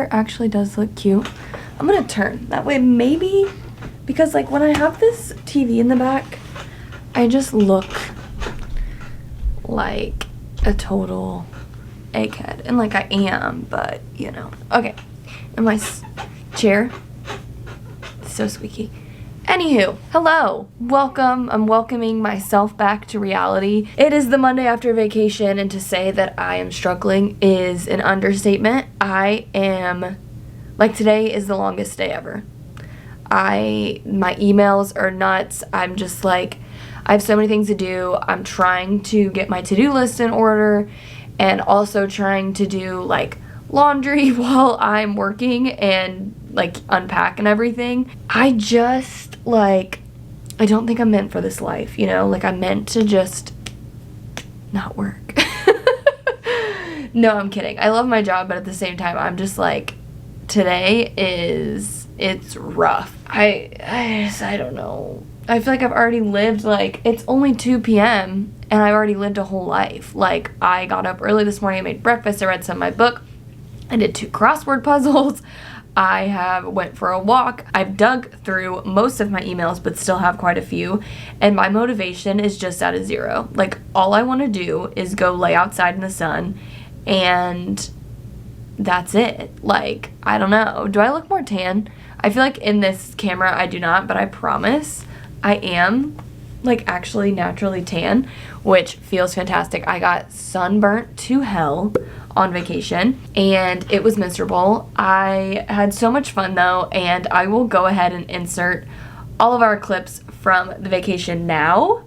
chair actually does look cute. I'm gonna turn. That way maybe, because like when I have this TV in the back, I just look like a total egghead. And like I am, but you know. Okay, and my chair, so squeaky. Anywho, hello, welcome. I'm welcoming myself back to reality. It is the Monday after vacation, and to say that I am struggling is an understatement. I am, like, today is the longest day ever. My emails are nuts. I'm just like, I have so many things to do. I'm trying to get my to-do list in order and also trying to do like laundry while I'm working and like unpack and everything. I just like, I don't think I'm meant for this life, you know? Like I'm meant to just not work. No, I'm kidding. I love my job, but at the same time, I'm just like, today it's rough. I don't know. I feel like I've already lived, like, it's only 2 p.m. and I've already lived a whole life. Like, I got up early this morning, I made breakfast, I read some of my book, I did 2 crossword puzzles, I went for a walk, I've dug through most of my emails but still have quite a few, and my motivation is just at a 0. Like, all I want to do is go lay outside in the sun, and that's it. Like, I don't know. Do I look more tan? I feel like in this camera I do not, but I promise I am, like, actually naturally tan, which feels fantastic. I got sunburnt to hell on vacation, and it was miserable. I had so much fun, though, and I will go ahead and insert all of our clips from the vacation now.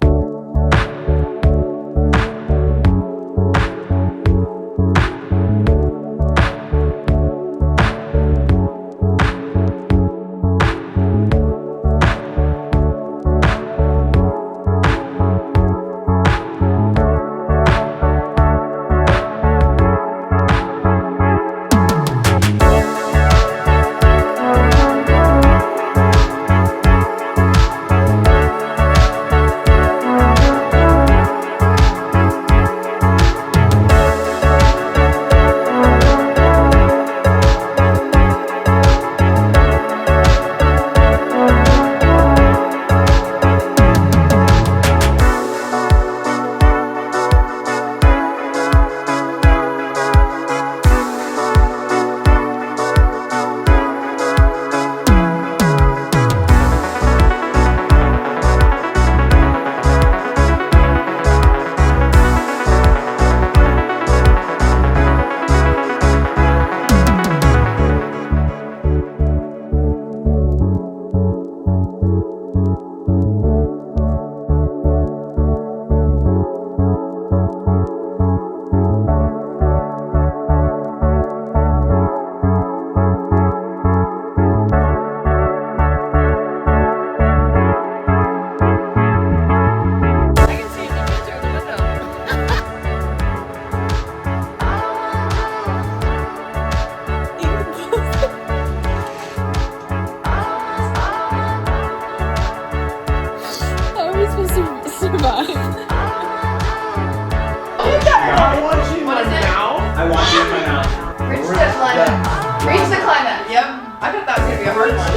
Reach the climax. Yep. I thought that was gonna be a hard one.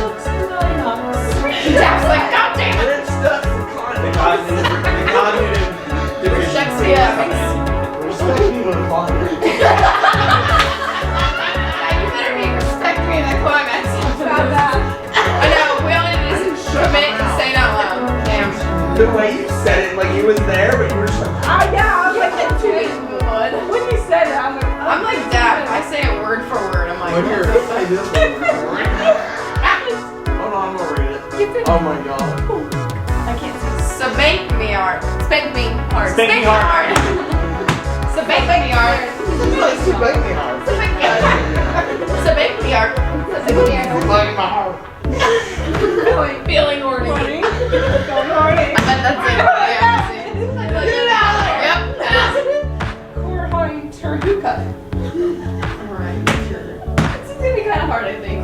Jack's like, God damn it! It's the cognitive Shakespeare. We're still even fun. You better be respect me in that climax. About that. I know. We all need to commit and say it out loud. Damn. The way you said it, like you was there, but you were just like, yeah. I was like, when you said it, I'm like that. I say it word for word. I'm like, when you're say this one. Hold on, I'm gonna read it. Oh my god. I can't see. Spank me art. Spank me hard. Spank me hard. Spank me art. Spank me hard. Spank me art. Spank me art. Spank my heart. Feeling horny. I bet that's it. Yep. Hookah. Alright. This is gonna be kind of hard, I think.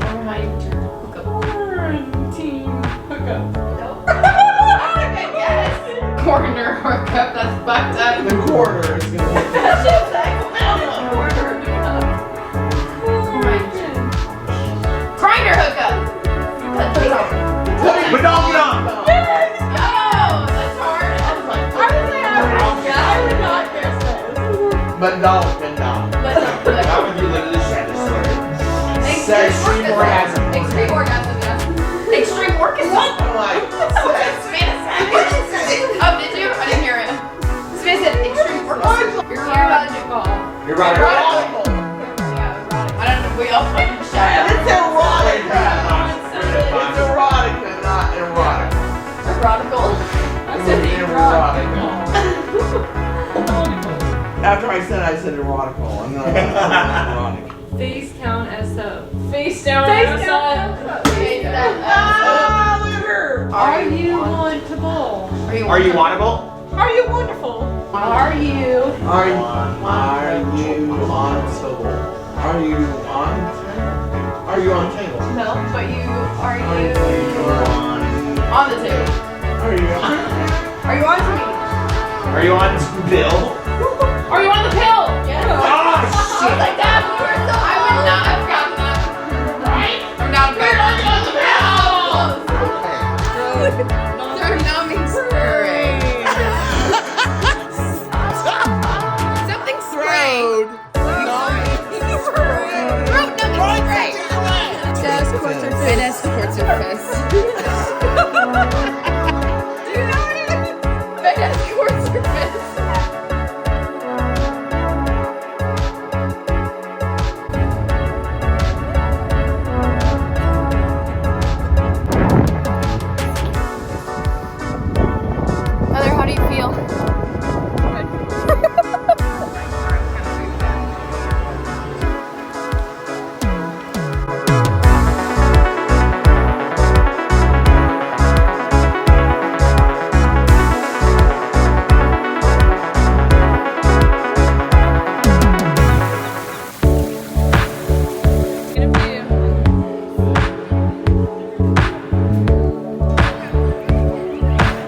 Hookup. Nope. Yes. Corner hookup. That's fucked up. The corner is gonna be. That's just like corner hookup. dong dong. Oh, that's hard. I would not guess this. But dog, but dog. How would you literally say this word? Extreme orgasm. Extreme orgasm, yes. Extreme orgasm. I'm like, sex. Oh, did you? I didn't hear it. Smith said extreme orgasm. You're erotical. You're right. Erotical. Yeah, erotic. I don't know. We all fucking shut up. It's erotica. It's erotica, not erotic. Erotical. I said erotical. After I said erotical. I'm not erotic. Face count as so. Face down as so. Ah, look at her. Are you wantable? Are you wantable? Are you wonderful? Are you? Are you on table? Are you on? Are you on table? No, but you are Are you you on the table? Are you? Are you on me? Are you on Bill? Are you on the pill? Yes. Oh I was shit! like, Dad, you were so I would not have gotten that. Right? I'm not on the pills. They're numbing spray. Something spray. Throat numbing spray. Just quartz or fitness, quartz or fist. Do you know anything? Fitness, quartz or fist. Heather, how do you feel?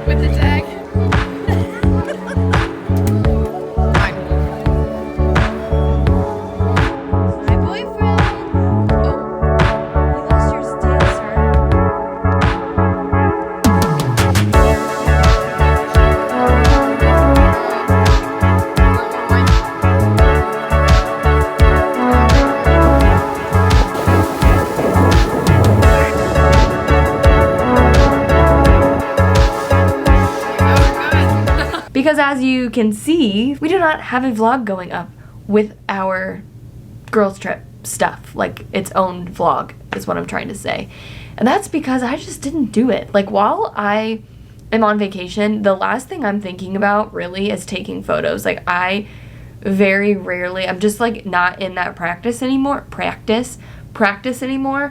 With the tag. My boyfriend. Oh, you lost your stance, Because as you can see, we do not have a vlog going up with our girls trip stuff, like its own vlog is what I'm trying to say. And that's because I just didn't do it. Like while I am on vacation, the last thing I'm thinking about really is taking photos. Like I very rarely, I'm just like not in that practice anymore,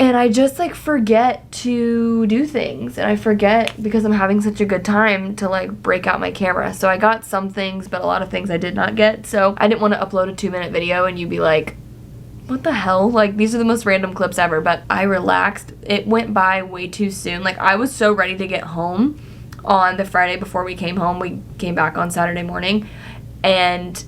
and I just like forget to do things, and I forget because I'm having such a good time to like break out my camera. So I got some things, but a lot of things I did not get. So I didn't want to upload a 2-minute video and you'd be like, what the hell? Like these are the most random clips ever. But I relaxed. It went by way too soon. Like I was so ready to get home on the Friday before we came home. We came back on Saturday morning, and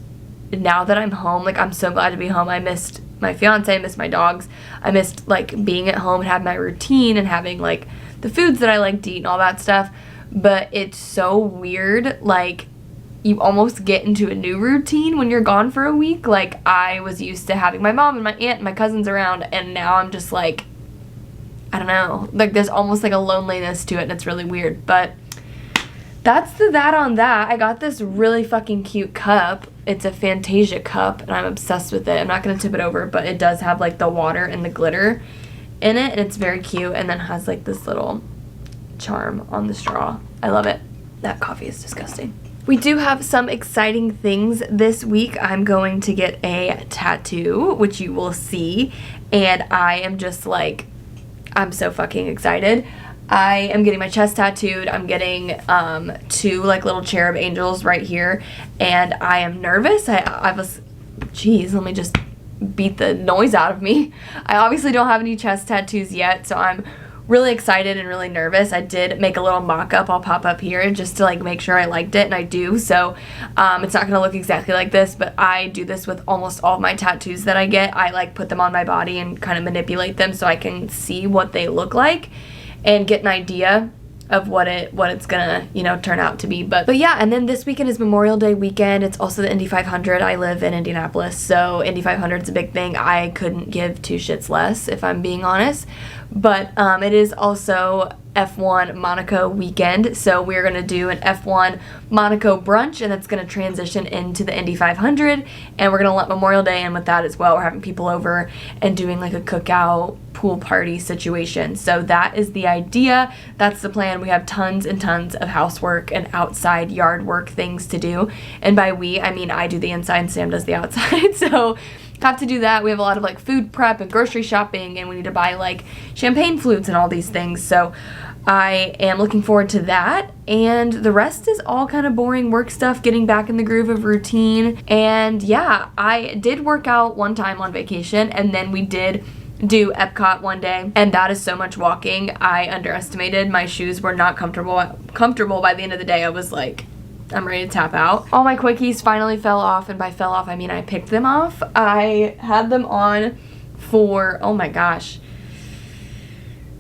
now that I'm home, like I'm so glad to be home. I missed my fiance, I missed my dogs, I missed like being at home and having my routine and having like the foods that I like to eat and all that stuff. But it's so weird, like you almost get into a new routine when you're gone for a week. Like I was used to having my mom and my aunt and my cousins around, and now I'm just like, I don't know, like there's almost like a loneliness to it, and it's really weird. But that's that on that. I got this really fucking cute cup. It's a Fantasia cup, and I'm obsessed with it. I'm not going to tip it over, but it does have, like, the water and the glitter in it, and it's very cute, and then has, like, this little charm on the straw. I love it. That coffee is disgusting. We do have some exciting things this week. I'm going to get a tattoo, which you will see, and I am just, like, I'm so fucking excited. I am getting my chest tattooed. I'm getting 2 like little cherub angels right here, and I am nervous. I was, geez, let me just beat the noise out of me. I obviously don't have any chest tattoos yet, so I'm really excited and really nervous. I did make a little mock-up. I'll pop up here just to like make sure I liked it, and I do. So it's not gonna look exactly like this, but I do this with almost all of my tattoos that I get. I like put them on my body and kind of manipulate them so I can see what they look like and get an idea of what it's gonna, you know, turn out to be. But yeah, and then this weekend is Memorial Day weekend. It's also the Indy 500. I live in Indianapolis, so Indy 500 is a big thing. I couldn't give two shits less, if I'm being honest. But it is also F1 Monaco weekend, so we're gonna do an F1 Monaco brunch, and that's gonna transition into the Indy 500, and we're gonna let Memorial Day in with that as well. We're having people over and doing like a cookout pool party situation. So that is the idea. That's the plan. We have tons and tons of housework and outside yard work things to do, and by we, I mean I do the inside and Sam does the outside. So have to do that. We have a lot of like food prep and grocery shopping, and we need to buy like champagne flutes and all these things. So I am looking forward to that, and the rest is all kind of boring work stuff, getting back in the groove of routine. And yeah, I did work out one time on vacation, and then we did do Epcot one day, and that is so much walking. I underestimated. My shoes were not comfortable by the end of the day. I was like, I'm ready to tap out. All my quickies finally fell off, and by fell off, I mean I picked them off. I had them on for, oh my gosh,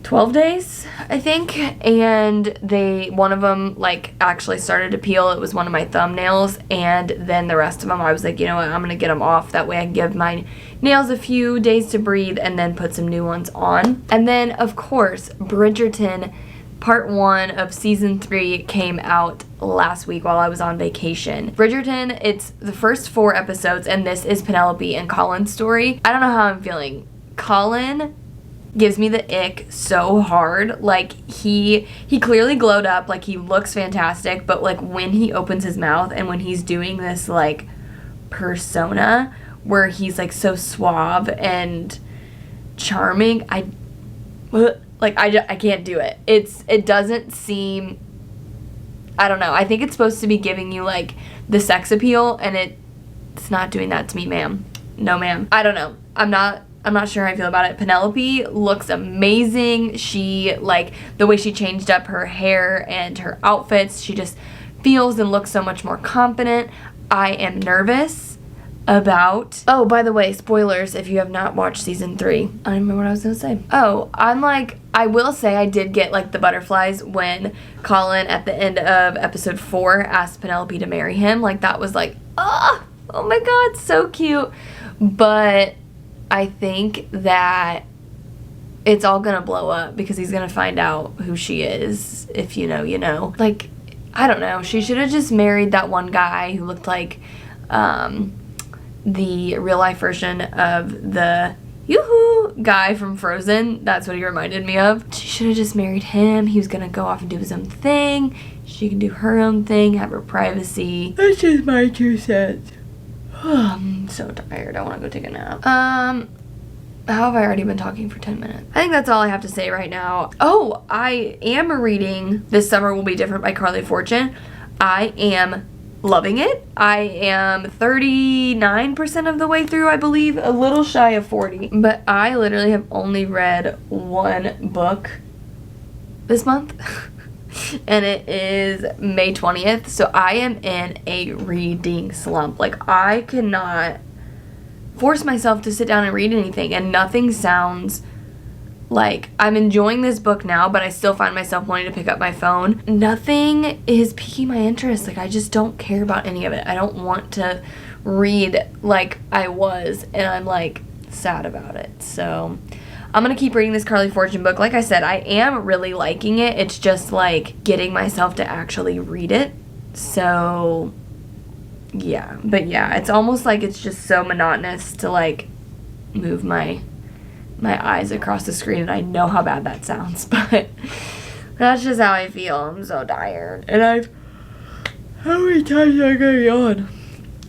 12 days, I think, and one of them like actually started to peel. It was one of my thumbnails, and then the rest of them I was like, you know what, I'm gonna get them off. That way I can give my nails a few days to breathe and then put some new ones on. And then of course, Bridgerton Part 1 of Season 3 came out last week while I was on vacation. Bridgerton, it's the first 4 episodes, and this is Penelope and Colin's story. I don't know how I'm feeling. Colin gives me the ick so hard. Like, he clearly glowed up, like he looks fantastic, but like when he opens his mouth and when he's doing this like persona where he's like so suave and charming, I can't do it. It doesn't seem, I don't know. I think it's supposed to be giving you like the sex appeal, and it's not doing that to me, ma'am. No, ma'am. I don't know. I'm not sure how I feel about it. Penelope looks amazing. She, like, the way she changed up her hair and her outfits, she just feels and looks so much more confident. I am nervous about, oh, by the way, spoilers if you have not watched Season 3. I don't remember what I was gonna say. Oh, I will say I did get like the butterflies when Colin at the end of episode 4 asked Penelope to marry him. Like, that was like, oh my god, so cute. But I think that it's all gonna blow up because he's gonna find out who she is. If you know, you know. Like, I don't know. She should have just married that one guy who looked like the real life version of the Yoo-hoo guy from Frozen. That's what he reminded me of. She should have just married him. He was gonna go off and do his own thing. She can do her own thing, have her privacy. That's just my 2 cents. I'm so tired. I want to go take a nap. How have I already been talking for 10 minutes? I think that's all I have to say right now. Oh, I am reading This Summer Will Be Different by Carly Fortune. I am loving it. I am 39% of the way through, I believe, a little shy of 40. But I literally have only read one book this month. And it is May 20th. So I am in a reading slump. Like, I cannot force myself to sit down and read anything, and nothing sounds like I'm enjoying this book now, but I still find myself wanting to pick up my phone. Nothing is piquing my interest. Like, I just don't care about any of it. I don't want to read like I was, and I'm like sad about it. So I'm gonna keep reading this Carly Fortune book. Like I said, I am really liking it. It's just like getting myself to actually read it. So yeah, but yeah, it's almost like it's just so monotonous to like move my eyes across the screen, and I know how bad that sounds, but that's just how I feel. I'm so tired, and how many times am I gonna yawn?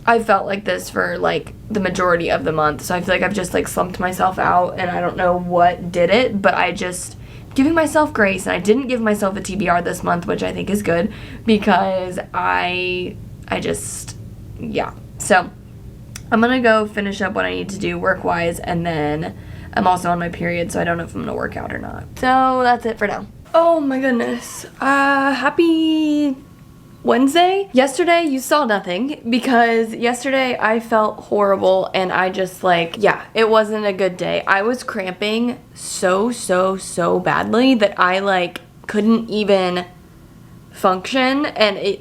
I felt like this for like the majority of the month, so I feel like I've just like slumped myself out, and I don't know what did it, but I just giving myself grace, and I didn't give myself a TBR this month, which I think is good, because I just, yeah. So I'm gonna go finish up what I need to do work-wise, and then I'm also on my period, so I don't know if I'm gonna work out or not. So that's it for now. Oh my goodness. Happy Wednesday. Yesterday you saw nothing, because yesterday I felt horrible, and I just like, yeah, it wasn't a good day. I was cramping so badly that I like couldn't even function, and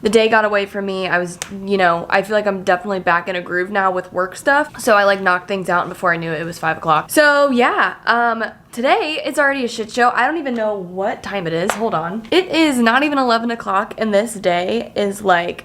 the day got away from me. I was, you know, I feel like I'm definitely back in a groove now with work stuff. So I like knocked things out, and before I knew it, it was 5 o'clock. So yeah, today it's already a shit show. I don't even know what time it is. Hold on. It is not even 11 o'clock, and this day is like,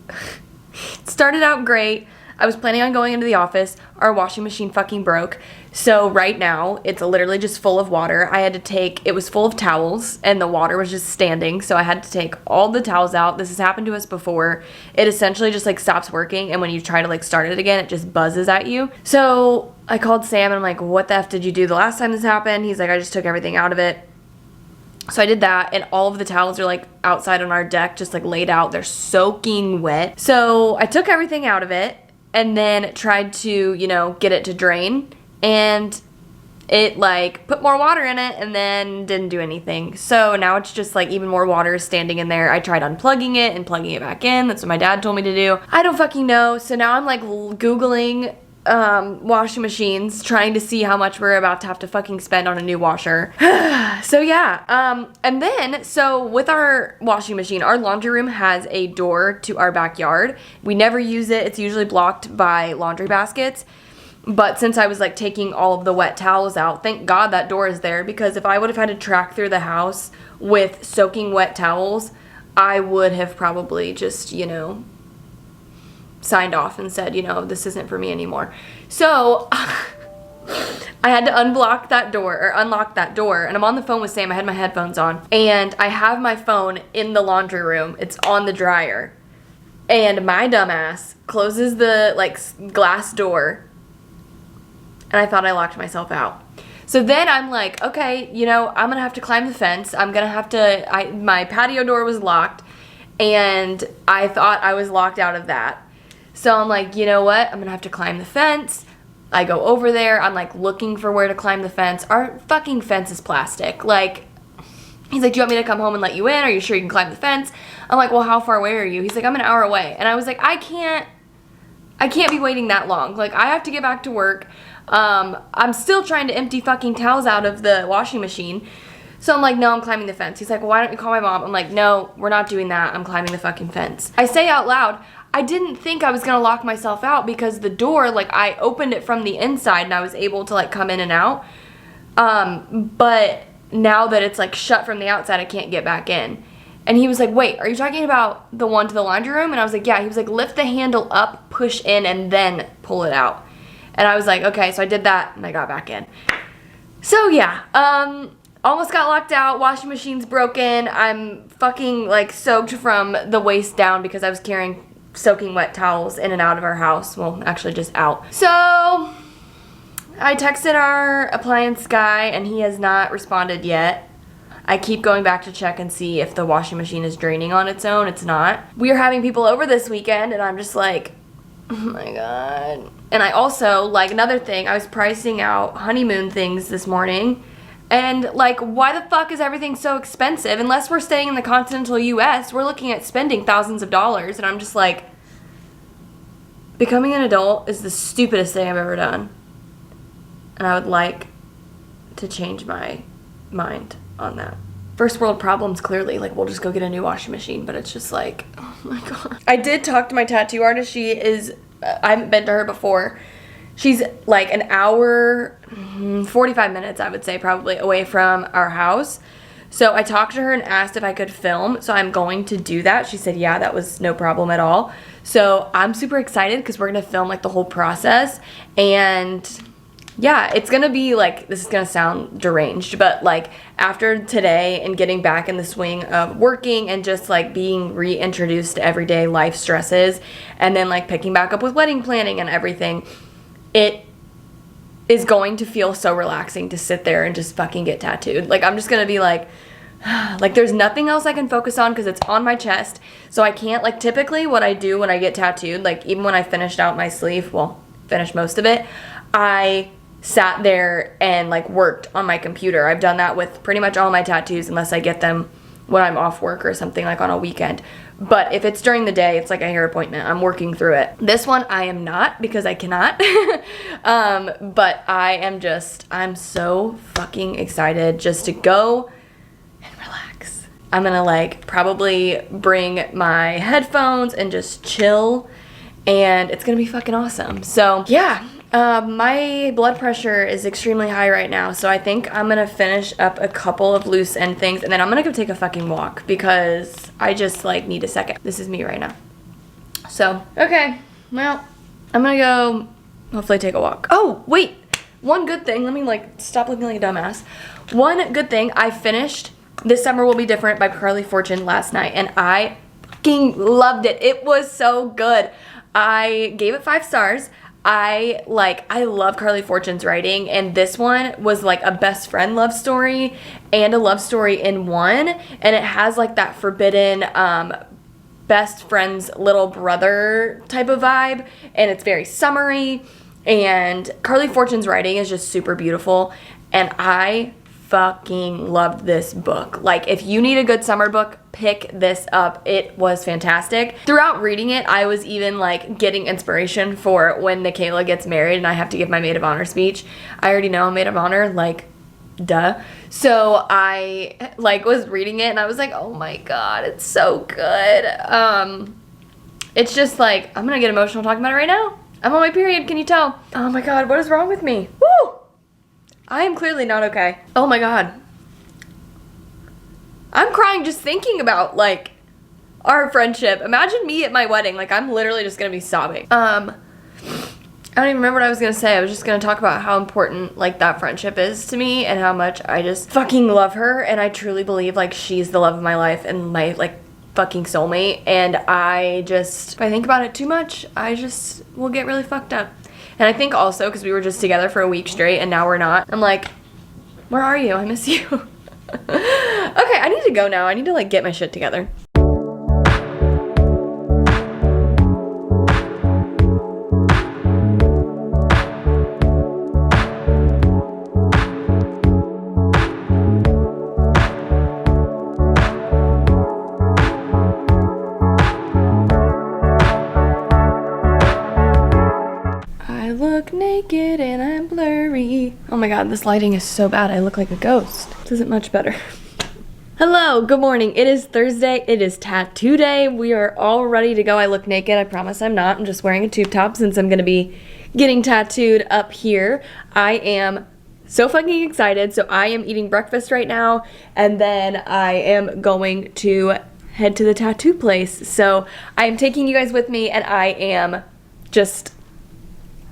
it started out great. I was planning on going into the office. Our washing machine fucking broke. So right now, it's literally just full of water. I had to take, it was full of towels, and the water was just standing. So I had to take all the towels out. This has happened to us before. It essentially just like stops working, and when you try to like start it again, it just buzzes at you. So I called Sam, and I'm like, what the F did you do the last time this happened? He's like, I just took everything out of it. So I did that, and all of the towels are like outside on our deck, just like laid out. They're soaking wet. So I took everything out of it, and then tried to, you know, get it to drain, and it like put more water in it and then didn't do anything. So now it's just like even more water standing in there. I tried unplugging it and plugging it back in. That's what my dad told me to do. I don't fucking know. So now I'm like Googling washing machines, trying to see how much we're about to have to fucking spend on a new washer. So yeah, and then, so with our washing machine, our laundry room has a door to our backyard. We never use it. It's usually blocked by laundry baskets. But since I was like taking all of the wet towels out, thank God that door is there, because if I would have had to track through the house with soaking wet towels, I would have probably just, you know, signed off and said, you know, this isn't for me anymore. So I had to unlock that door, and I'm on the phone with Sam. I had my headphones on, and I have my phone in the laundry room. It's on the dryer, and my dumbass closes the like glass door, and I thought I locked myself out. So then I'm like, okay, you know, I'm gonna have to climb the fence. I'm gonna have to, my patio door was locked, and I thought I was locked out of that. So I'm like, you know what? I'm gonna have to climb the fence. I go over there. I'm like looking for where to climb the fence. Our fucking fence is plastic. Like, he's like, do you want me to come home and let you in? Are you sure you can climb the fence? I'm like, well, how far away are you? He's like, I'm an hour away. And I was like, I can't be waiting that long. Like, I have to get back to work. I'm still trying to empty fucking towels out of the washing machine. So I'm like, no, I'm climbing the fence. He's like, well, why don't you call my mom? I'm like, no, we're not doing that. I'm climbing the fucking fence. I say out loud, I didn't think I was gonna lock myself out, because the door, like, I opened it from the inside and I was able to like come in and out. But now that it's like shut from the outside, I can't get back in. And he was like, wait, are you talking about the one to the laundry room? And I was like, yeah. He was like, lift the handle up, push in, and then pull it out. And I was like, okay. So I did that, and I got back in. So yeah, almost got locked out. Washing machine's broken. I'm fucking like soaked from the waist down because I was carrying soaking wet towels in and out of our house. Well, actually just out. So I texted our appliance guy, and he has not responded yet. I keep going back to check and see if the washing machine is draining on its own. It's not. We are having people over this weekend, and I'm just like, oh my God. And I also, like, another thing, I was pricing out honeymoon things this morning, and like, why the fuck is everything so expensive? Unless we're staying in the continental US, we're looking at spending thousands of dollars, and I'm just like, becoming an adult is the stupidest thing I've ever done. And I would like to change my mind on that. First world problems, clearly. Like, we'll just go get a new washing machine, but it's just like, oh my God. I did talk to my tattoo artist. She is, I haven't been to her before. She's like an hour, 45 minutes, I would say, probably away from our house. So I talked to her and asked if I could film. So I'm going to do that. She said, yeah, that was no problem at all. So I'm super excited because we're going to film like the whole process. And yeah, it's going to be like, this is going to sound deranged, but like after today and getting back in the swing of working and just like being reintroduced to everyday life stresses, and then like picking back up with wedding planning and everything, it is going to feel so relaxing to sit there and just fucking get tattooed. Like, I'm just going to be like there's nothing else I can focus on because it's on my chest. So I can't, like, typically what I do when I get tattooed, like even when I finished out my sleeve, well, finished most of it, I sat there and like worked on my computer. I've done that with pretty much all my tattoos unless I get them when I'm off work or something, like on a weekend. But if it's during the day, it's like a hair appointment. I'm working through it. This one I am not, because I cannot. But I'm so fucking excited just to go and I'm gonna like probably bring my headphones and just chill, and it's gonna be fucking awesome. So yeah, my blood pressure is extremely high right now, so I think I'm gonna finish up a couple of loose end things, and then I'm gonna go take a fucking walk because I just like need a second. This is me right now. So, okay, well, I'm gonna go hopefully take a walk. Oh, wait, one good thing, let me like stop looking like a dumbass. One good thing, I finished This Summer Will Be Different by Carly Fortune last night, and I fucking loved it. It was so good. I gave it 5 stars. I love Carly Fortune's writing, and this one was like a best friend love story and a love story in one, and it has like that forbidden best friend's little brother type of vibe, and it's very summery, and Carly Fortune's writing is just super beautiful, and I fucking loved this book. Like, if you need a good summer book, pick this up. It was fantastic. Throughout reading it, I was even like getting inspiration for when Nikayla gets married and I have to give my maid of honor speech. I already know I'm maid of honor, like, duh. So I like was reading it and I was like, oh my god, it's so good. It's just like, I'm gonna get emotional talking about it right now. I'm on my period, can you tell? Oh my god, what is wrong with me? Woo! I am clearly not okay. Oh my god. I'm crying just thinking about, like, our friendship. Imagine me at my wedding. Like, I'm literally just gonna be sobbing. I don't even remember what I was gonna say. I was just gonna talk about how important, like, that friendship is to me and how much I just fucking love her, and I truly believe, like, she's the love of my life and my, like, fucking soulmate, and I just, if I think about it too much, I just will get really fucked up. And I think also, because we were just together for a week straight and now we're not, I'm like, where are you? I miss you. Okay, I need to go now. I need to like get my shit together. Naked and I'm blurry. Oh my god, this lighting is so bad. I look like a ghost. This isn't much better. Hello, good morning. It is Thursday. It is tattoo day. We are all ready to go. I look naked. I promise I'm not. I'm just wearing a tube top since I'm gonna be getting tattooed up here. I am so fucking excited. So I am eating breakfast right now, and then I am going to head to the tattoo place. So I am taking you guys with me, and I am just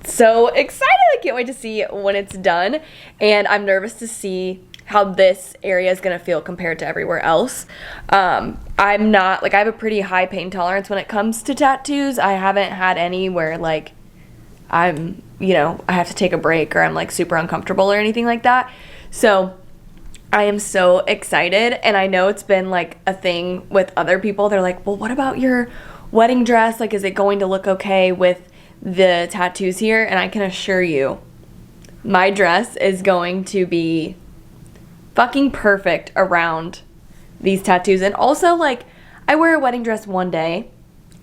so excited. I can't wait to see when it's done, and I'm nervous to see how this area is gonna feel compared to everywhere else. I'm not, like, I have a pretty high pain tolerance when it comes to tattoos. I haven't had any where like I'm, you know, I have to take a break or I'm like super uncomfortable or anything like that. So I am so excited, and I know it's been like a thing with other people. They're like, well, what about your wedding dress? Like, is it going to look okay with the tattoos here? And I can assure you, my dress is going to be fucking perfect around these tattoos. And also, like, I wear a wedding dress one day.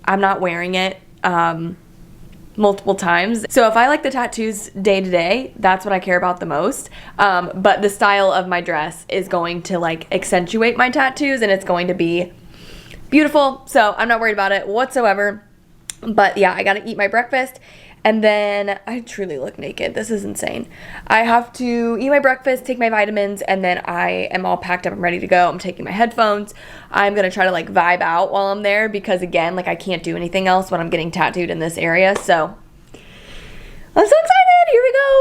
I'm not wearing it multiple times. So if I like the tattoos day to day, that's what I care about the most. But the style of my dress is going to like accentuate my tattoos, and it's going to be beautiful. So I'm not worried about it whatsoever. But yeah, I gotta eat my breakfast, and then I truly look naked. This is insane. I have to eat my breakfast, take my vitamins, and then I am all packed up. I'm ready to go. I'm taking my headphones. I'm gonna try to like vibe out while I'm there because, again, like, I can't do anything else when I'm getting tattooed in this area. So I'm so excited. Here we go.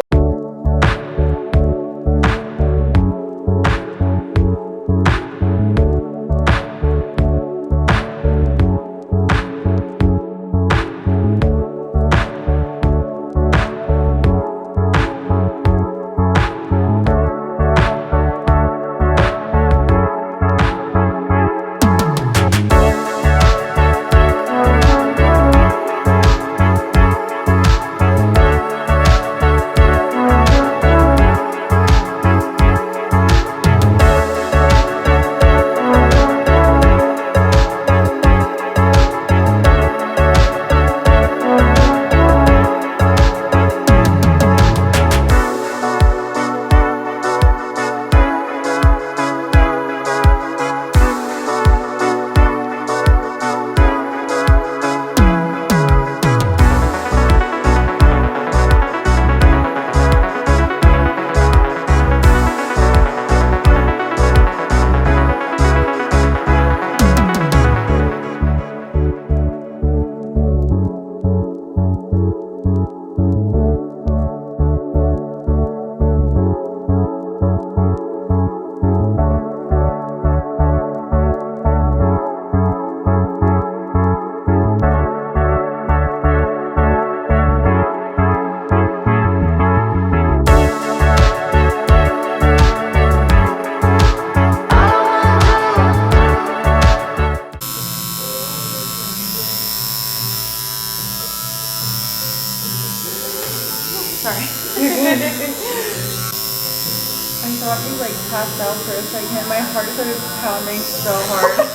pregnant, my heart started pounding so hard.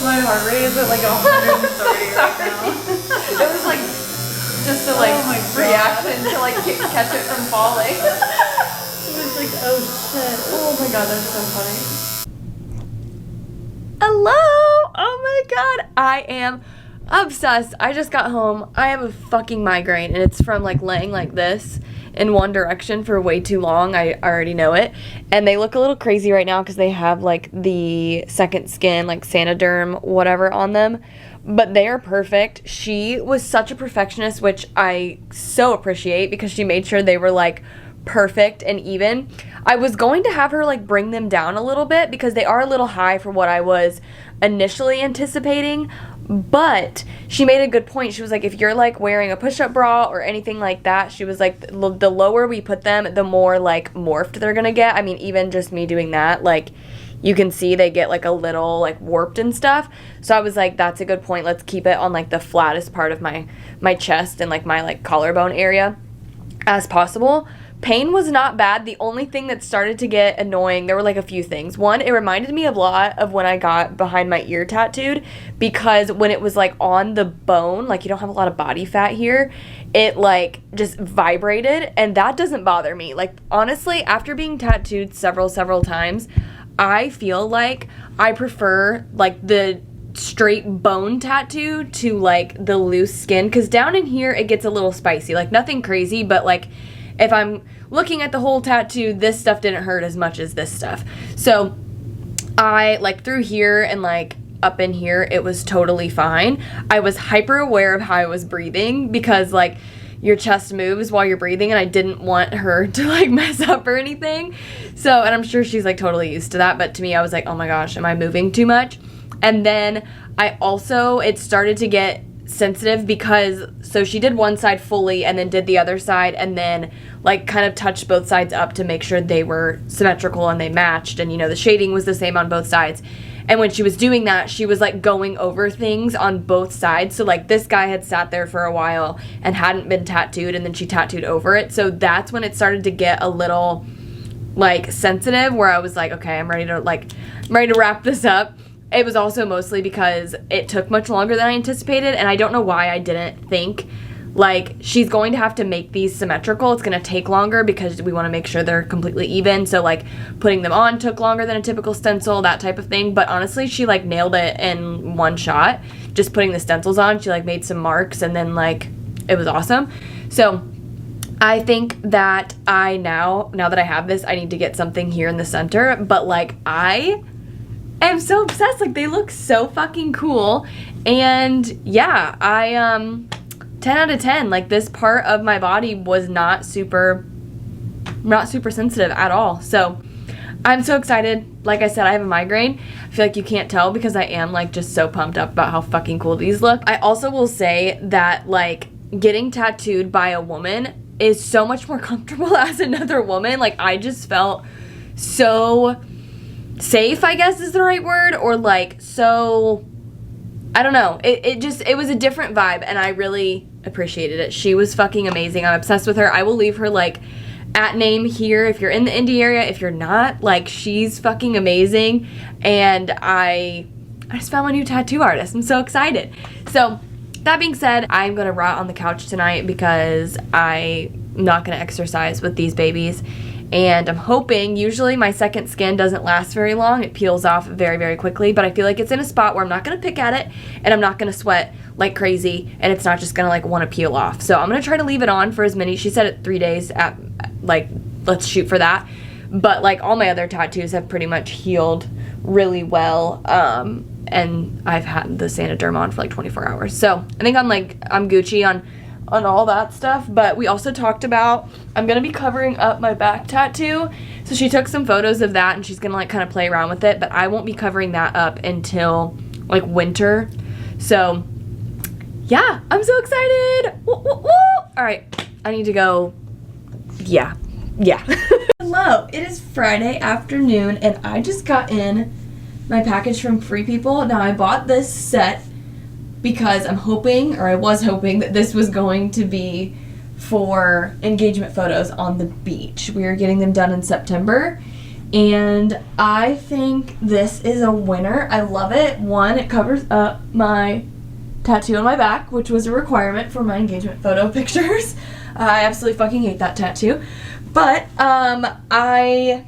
My heart rate is at like 130 right now. It was like just a like Oh my God. reaction to like catch it from falling. It was like, oh shit. Oh my god, that's so funny. Hello! Oh my god, I am obsessed. I just got home. I have a fucking migraine, and it's from like laying like this in one direction for way too long. I already know it. And they look a little crazy right now because they have like the second skin, like Sanoderm, whatever on them. But they are perfect. She was such a perfectionist, which I so appreciate because she made sure they were like perfect and even. I was going to have her like bring them down a little bit because they are a little high for what I was initially anticipating. But she made a good point. She was like, if you're like wearing a push-up bra or anything like that, she was like, the lower we put them, the more like morphed they're gonna get. I mean, even just me doing that, like you can see they get like a little like warped and stuff. So I was like, that's a good point. Let's keep it on like the flattest part of my chest and like my like collarbone area as possible. Pain was not bad. The only thing that started to get annoying, there were like a few things. One, it reminded me a lot of when I got behind my ear tattooed, because when it was like on the bone, like you don't have a lot of body fat here, it like just vibrated, and that doesn't bother me. Like honestly, after being tattooed several times, I feel like I prefer like the straight bone tattoo to like the loose skin, because down in here it gets a little spicy. Like nothing crazy, but like if I'm looking at the whole tattoo, this stuff didn't hurt as much as this stuff. So I like through here and like up in here, it was totally fine. I was hyper aware of how I was breathing because like your chest moves while you're breathing, and I didn't want her to like mess up or anything. So, and I'm sure she's like totally used to that, but to me, I was like, oh my gosh, am I moving too much? And then I also, it started to get sensitive because, so she did one side fully and then did the other side, and then like kind of touched both sides up to make sure they were symmetrical and they matched, and you know the shading was the same on both sides. And when she was doing that, she was like going over things on both sides. So like this guy had sat there for a while and hadn't been tattooed, and then she tattooed over it. So that's when it started to get a little like sensitive, where I was like, okay, I'm ready to wrap this up. It was also mostly because it took much longer than I anticipated, and I don't know why I didn't think, like, she's going to have to make these symmetrical. It's going to take longer because we want to make sure they're completely even, so, like, putting them on took longer than a typical stencil, that type of thing, but honestly, she, like, nailed it in one shot. Just putting the stencils on, she, like, made some marks, and then, like, it was awesome. So I think that now that I have this, I need to get something here in the center, but, like, I'm so obsessed. Like, they look so fucking cool. And yeah, 10 out of 10. Like, this part of my body was not super sensitive at all. So I'm so excited. Like I said, I have a migraine. I feel like you can't tell because I am like just so pumped up about how fucking cool these look. I also will say that like getting tattooed by a woman is so much more comfortable as another woman. Like, I just felt so safe, I guess is the right word, or like so, I don't know, it was a different vibe, and I really appreciated it. She was fucking amazing. I'm obsessed with her. I will leave her like at name here if you're in the Indy area. If you're not, like, she's fucking amazing, and I just found my new tattoo artist. I'm so excited. So that being said, I'm gonna rot on the couch tonight because I'm not gonna exercise with these babies. And I'm hoping, usually my second skin doesn't last very long. It peels off very quickly, but I feel like it's in a spot where I'm not going to pick at it, and I'm not going to sweat like crazy, and it's not just going to like want to peel off. So I'm going to try to leave it on for as many, she said it 3 days at, like, let's shoot for that. But like all my other tattoos have pretty much healed really well. And I've had the Sanoderm on for like 24 hours. So I think I'm Gucci on all that stuff. But we also talked about, I'm gonna be covering up my back tattoo. So she took some photos of that, and she's gonna like kind of play around with it, but I won't be covering that up until like winter. So yeah, I'm so excited. Woo, woo, woo. All right, I need to go. Yeah. Hello, it is Friday afternoon, and I just got in my package from Free People. Now, I bought this set because I was hoping that this was going to be for engagement photos on the beach. We are getting them done in September, And I think this is a winner. I love it. One, it covers up my tattoo on my back, which was a requirement for my engagement photo pictures. I absolutely fucking hate that tattoo. But I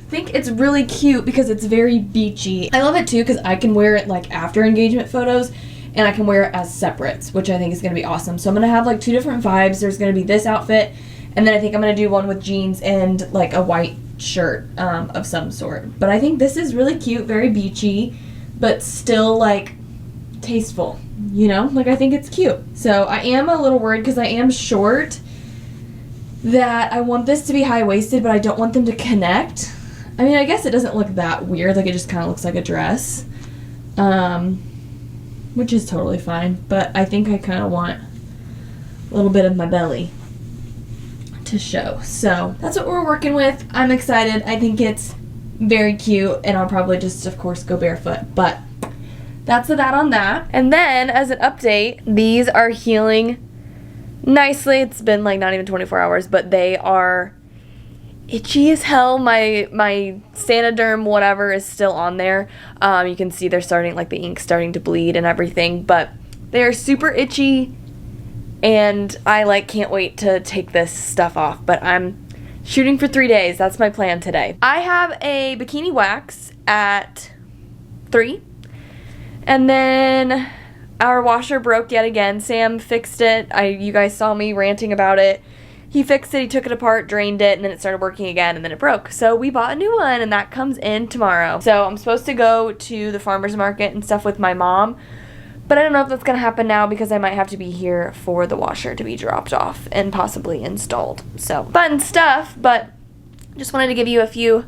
think it's really cute because it's very beachy. I love it too because I can wear it like after engagement photos, and I can wear it as separates, which I think is going to be awesome. So I'm going to have like 2 different vibes. There's going to be this outfit, and then I think I'm going to do one with jeans and like a white shirt of some sort. But I think this is really cute, very beachy, but still like tasteful, you know? Like I think it's cute. So I am a little worried because I am short that I want this to be high-waisted, but I don't want them to connect. I mean, I guess it doesn't look that weird. Like it just kind of looks like a dress, which is totally fine. But I think I kind of want a little bit of my belly to show. So that's what we're working with. I'm excited. I think it's very cute, and I'll probably just, of course, go barefoot. But that's that on that. And then, as an update, these are healing nicely. It's been like not even 24 hours, but they are itchy as hell. My Sanoderm whatever is still on there. You can see they're starting, like the ink starting to bleed and everything, but they're super itchy. And I like can't wait to take this stuff off, but I'm shooting for 3 days. That's my plan today. I have a bikini wax at 3, and then our washer broke yet again. Sam fixed it. You guys saw me ranting about it. He fixed it, he took it apart, drained it, and then it started working again, and then it broke. So we bought a new one, and that comes in tomorrow. So I'm supposed to go to the farmer's market and stuff with my mom, but I don't know if that's going to happen now because I might have to be here for the washer to be dropped off and possibly installed. So, fun stuff, but just wanted to give you a few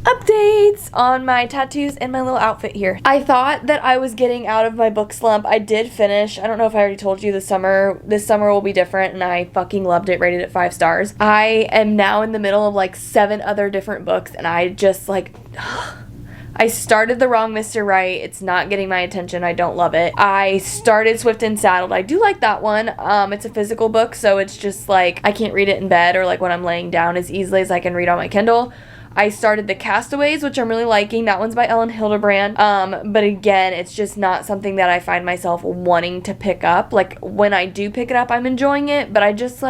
updates on my tattoos and my little outfit here. I thought that I was getting out of my book slump. I did finish. I don't know if I already told you this summer will be different, and I fucking loved it, rated it 5 stars. I am now in the middle of like 7 other different books, and I just like... I started The Wrong Mr. Right. It's not getting my attention. I don't love it. I started Swift and Saddled. I do like that one. It's a physical book, so it's just like I can't read it in bed or like when I'm laying down as easily as I can read on my Kindle. I started The Castaways, which I'm really liking. That one's by Ellen Hildebrand. But again, it's just not something that I find myself wanting to pick up. Like when I do pick it up, I'm enjoying it, but I'm just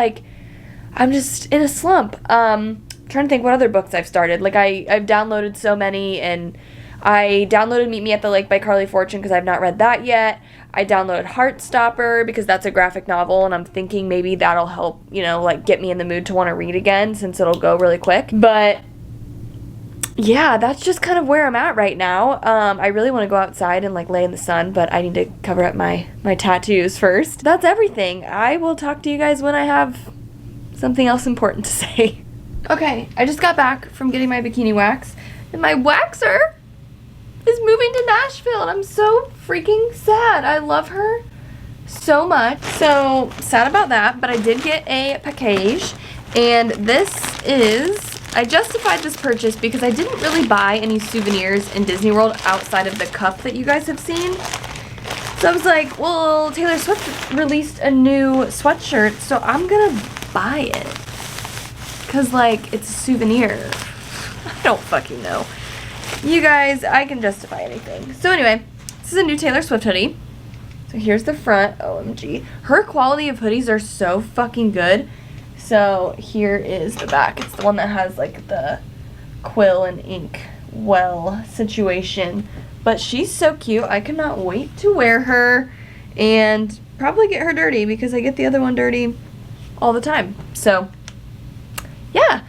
in a slump. Trying to think what other books I've started. Like I've downloaded so many, and I downloaded Meet Me at the Lake by Carly Fortune because I've not read that yet. I downloaded Heartstopper because that's a graphic novel, and I'm thinking maybe that'll help, you know, like get me in the mood to want to read again since it'll go really quick. But yeah, that's just kind of where I'm at right now. I really want to go outside and like lay in the sun, but I need to cover up my tattoos first. That's everything. I will talk to you guys when I have something else important to say. Okay, I just got back from getting my bikini wax, and my waxer is moving to Nashville, and I'm so freaking sad. I love her so much. So sad about that, but I did get a package, and this is, I justified this purchase because I didn't really buy any souvenirs in Disney World outside of the cup that you guys have seen. So I was like, well, Taylor Swift released a new sweatshirt, so I'm gonna buy it. Because, like, it's a souvenir. I don't fucking know. You guys, I can justify anything. So anyway, this is a new Taylor Swift hoodie. So here's the front. OMG. Her quality of hoodies are so fucking good. So here is the back. It's the one that has, like, the quill and ink well situation. But she's so cute. I cannot wait to wear her and probably get her dirty because I get the other one dirty all the time. So yeah,